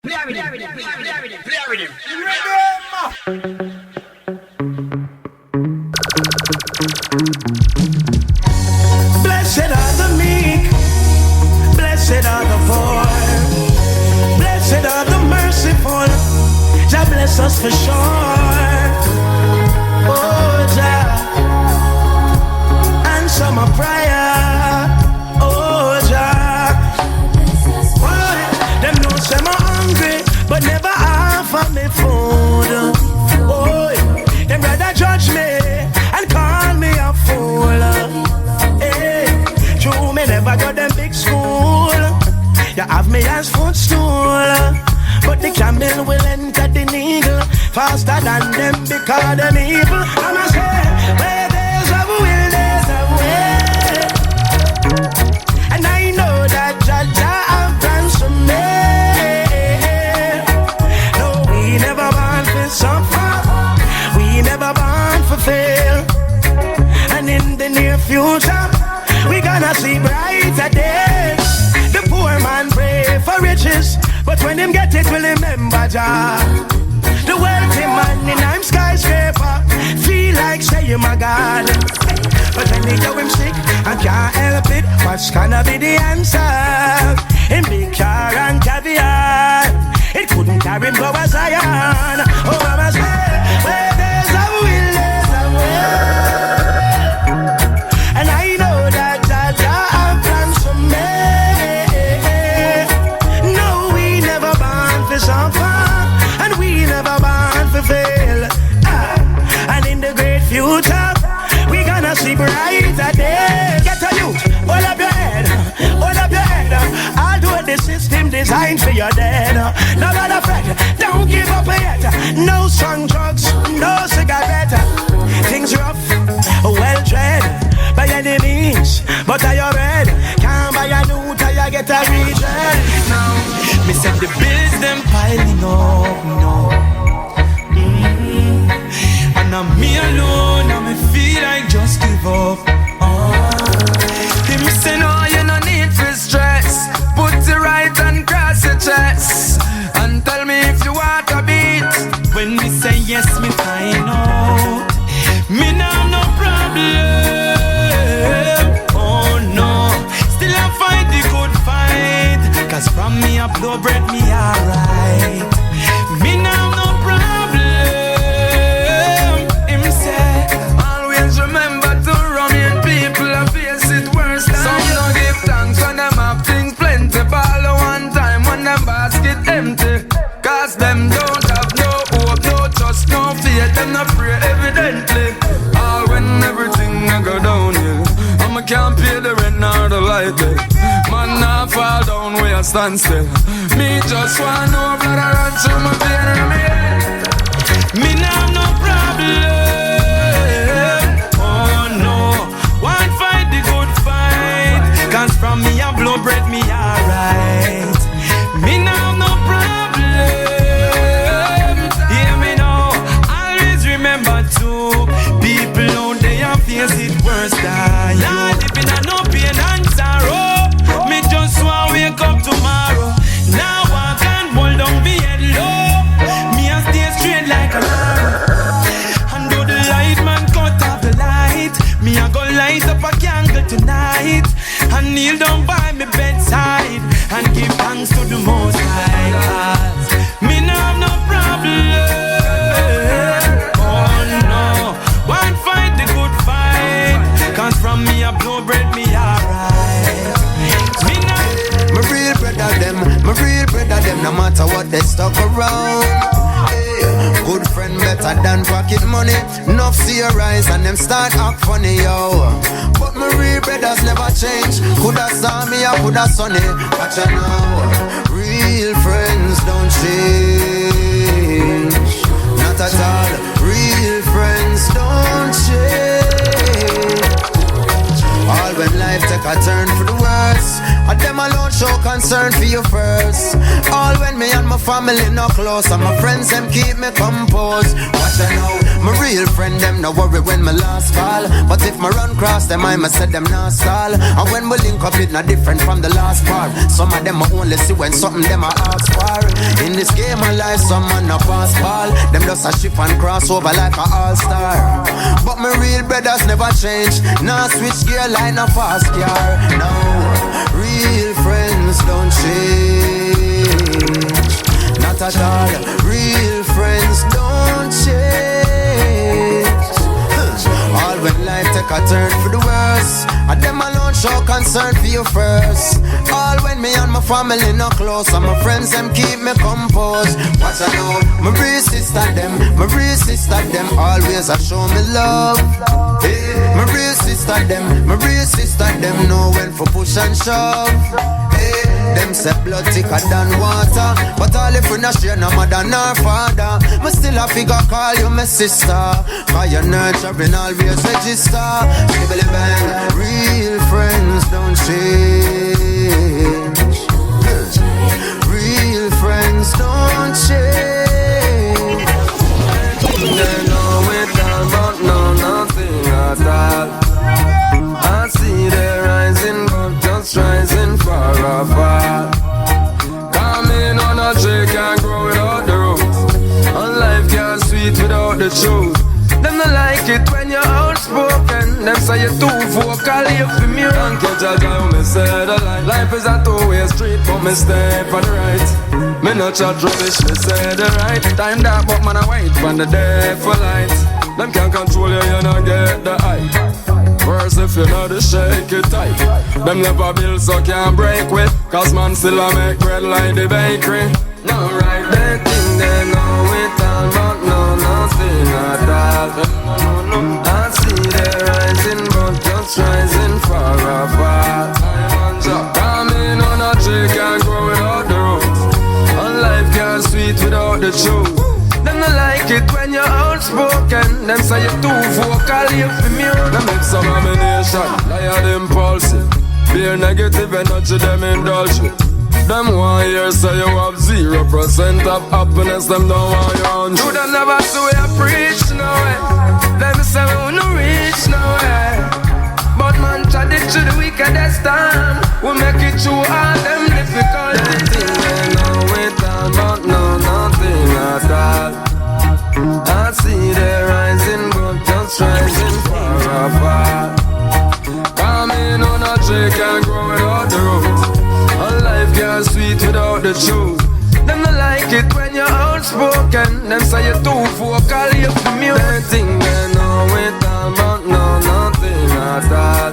Play with him, play with him, play with him. Blessed are the meek, blessed are the poor, blessed are the merciful. Jah bless us for sure. Oh Jah, answer my prayer. Oh Jah, them know say I'm hungry, but never offer me food. Oh, them rather judge me and call me a fool. Hey, true, me never got them big school. You have me as footstool, but the camel will enter the needle faster than them because them evil. I'ma say, where there's a will, there's a way. And I know that Jah have plans for me. No, we never born for suffer, we never born for fail. And in the near future, we gonna see brighter days. The poor man pray for riches, but when him get it, will remember Jah. The wealthy man in I'm skyscraper feel like say my God. But when they go him sick and can't help it, what's gonna be the answer? In big car and caviar, it couldn't carry him go as Zion. Oh, Mama say, where there's a will, there's a way. And I know that Jah have plans for me. No, we never born for suffer, and we never born for fail. And in the great future, we gonna see brighter days. Get a youth, hold up your head, hold up your head. I'll do it, the system designed for your dead. No matter fret, don't give up yet. No strong drugs, no cigarette. Things rough, well tread by any means, but are you ready? Can't buy a new tire, get a retread. Now, me said the bills them piling up, no. And I'm me alone, and me feel like just give up. Him say no, you no need for stress. Put it right and cross your chest, and tell me if you want a beat. When me say yes, me find out. Me now no problem. Oh no, still I fight the good fight. Cause from me a blow bread me alright. Me now no problem. Him say, always remember to remain people and face it worse than some don't give thanks when them have things plenty. Ball one time when them basket empty. Cause them don't have no hope, no trust, no faith. Them not pray evidently. All when everything I go downhill, I can't pay the rent nor the light bill. Man now fall down where I stand still. Me just want no blood I run through my vein and my head. Me now no problem. Oh no, one fight the good fight. Cause from me a blow bread me alright. Me now no problem. Hear me now, always remember to people out there face it worse than you. Living a no pain and sorrow. Me just want wake up tomorrow. Now I can hold down me head low. Me a stay straight like a lamb. And though the light man cut off the light, me a go light up a candle tonight. And kneel down by me bedside and give thanks to the Most High. Me no have no problem. Oh no, one fight the good fight. Cause from me a blow bread me alright. Me now My real brother them, no matter what they stuck around. Hey, good friend better than pocket money. Enough see your eyes and them start act funny, yo. But my real brothers never change. Coulda saw me or coulda sunny. Watch out now, real friends don't change. Not at all, real friends don't change. All when life take a turn for the worse, and them alone show concern for you first. pose. All when me and my family no close, and my friends them keep me composed. Watch I know, my real friend them no worry when me last call. But if me run cross them, I must say them not stall. And when we link up, it not different from the last part. Some of them I only see when something them I ask for. In this game of life, some man no pass ball. Them just a shift and cross over like a all-star. But my real brothers never change. Nah switch gear like no fast car. No, real friends don't change. Not at all. Real friends don't change. All when life take a turn for the worse, and them alone show concern for you first. All when me and my family no close, and my friends them keep me composed. What I know, my real sister them always a show me love. Hey, my real sister them know when for push and shove. Hey, them say blood thicker than water, but all if we not share no mother nor father, me still a figure call you my sister. Cause your nurturing always register. Skibbly bang, real friends don't change. Real friends don't change. They know it all, but know nothing at all. I see them rising, but just rising far apart. Coming on a tree can't grow without the roots, and life can't sweet without the truth. Them not like it when you're outspoken. Them say you're too vocal, you feel me wrong. Can't judge how me say the line. Life is a two-way street, but me stay on the right. Me no chat rubbish, me say the right. Time that, but man I wait when the day for light. Them can't control you, you not get the eye. First if you know the shake it tight. Them never build so can't break with. Cause man still a make bread like the bakery. No right, they think they know it all, but know nothing at all. I see they rising, but just rising far apart. Coming on a tree can't grow without the roots, and life can't sweet without the truth. Them not like it when you're outspoken. Them say you're too vocal, you feel me. Them make some nomination, liar impulsive. Be negative and not to them indulge with. Them 1 year say you have 0% of happiness. Them don't want you on. You them never see we a preach no way. Them say we no reach no way. But man tried it to the wickedest time. We make it through all them difficult. They think they know it all, but know nothing at all. I see they rising, but just rising far apart. Coming on a tree can't grow without the roots, and life can't sweet without the truth. Them not like it when you're outspoken. Them say you're too vocal, you feel me. They think they know it all, but know nothing at all.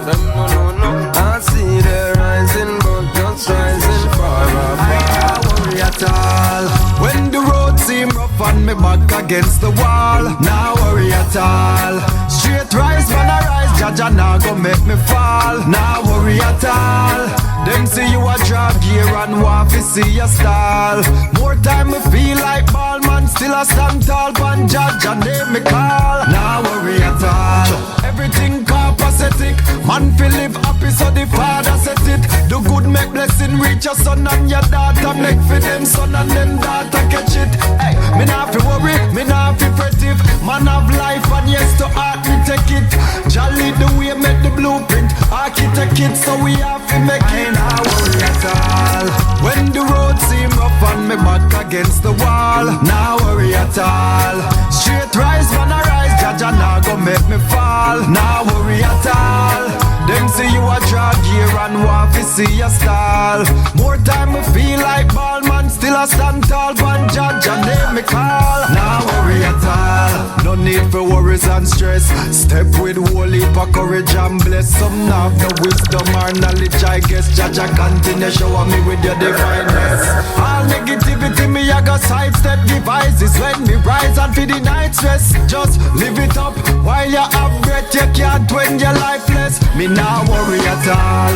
No. I see they rising, but just rising far apart. I can't worry at all when the road seem rough and me back against the wall. Now worry at all. Straight rise, man I rise. Jaja now go make me fall. Now worry at all. Them see you a drag gear and want to see your style. More time me feel like ball man, still a stand tall. Pan judge and name me call. Now worry at all. Everything copacetic. Man feel live happy so the father set it. Do good make blessing reach your son and your daughter. Make for them son and them daughter catch it. Hey, me not fi worry, me not fi frettive. Man have life and yes to heart me take it. Jolly the way make the blueprint. Architect it so we have to make it. Now worry at all when the road seem rough and me back against the wall. Now worry at all. Straight rise, man I rise. Jaja now go make me fall. Now worry at all. Them see you a drag gear and want to see your style. More time me feel like ball man, still a stand tall. One judge and name me call. Now worry at all. No need for worries and stress. Step with holy for courage and bless. Some have no wisdom or knowledge, I guess. Jaja continue show me with your divineness. All negativity me I got sidestep devices when me rise and for the night stress. Just live it up while you have breath. You can't when you're lifeless. Me now worry at all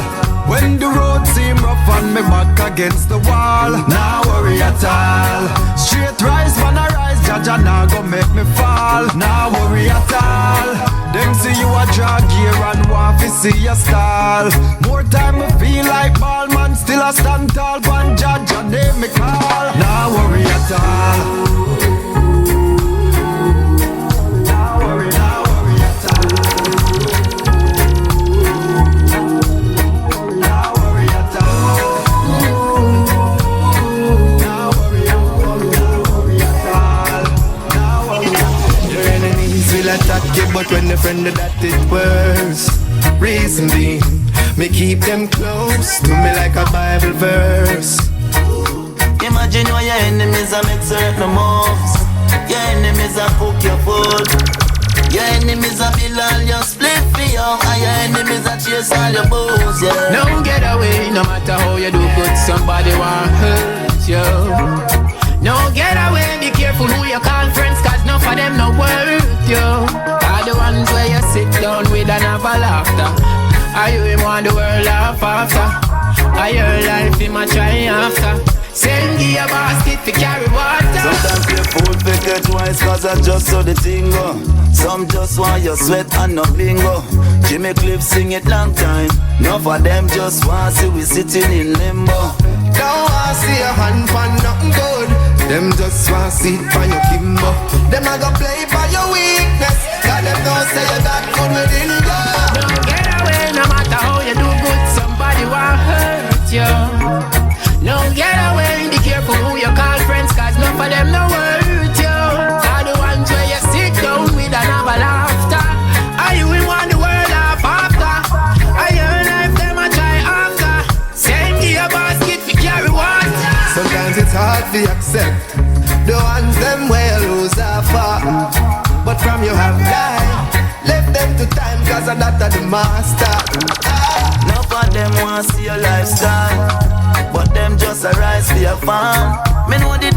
when the road seem rough and me back against the wall. Now worry at all. Straight rise, man I rise. Jah nah go make me fall. Nah worry at all. Them see you a drag gear and want to see your style. More time me feel like ball man, still a stand tall. One Jah name me call. Nah worry at all. Nah worry at all. Nah worry at all. Nah worry at all. Your enemies will attack you, but when the friend of that it worse. Reason being, me keep them close to me like a Bible verse. Imagine why your enemies are make certain moves. Your enemies are cook your food. Your enemies are build all your split for you. And your enemies are chase all your booze, yeah. No get away, no matter how you do good, somebody want hurt you. No get away, be careful who you call friends, cause none of them no worth you. Are the ones where you sit down with and have a laughter. Are you him want the world laugh after? Are your life him a try after? Send give a basket to carry water. Sometimes you fool pick it twice, cause I just saw the thing go. Some just want your sweat and no bingo. Jimmy Cliff sing it long time. None of them just want see we sitting in limbo. Don't want see a hand for nothing good. Them just want see it for your Kimbo. Them a go play for your weakness. Cause them don't say you got good within you. Don't get away, no matter how you do good, somebody want hurt you. No get away, be careful who you call friends, cause none of them no worth you. Are the ones where you sit down with and have a laughter. Are you in one the world laugh after? Are your life them a try after? Send me a basket to carry water. Sometimes it's hard to accept the ones them where you lose after. But from you have life, left them to time cause I'm not the master. None of them want see your lifestyle, but them just arise for your fun. Me know the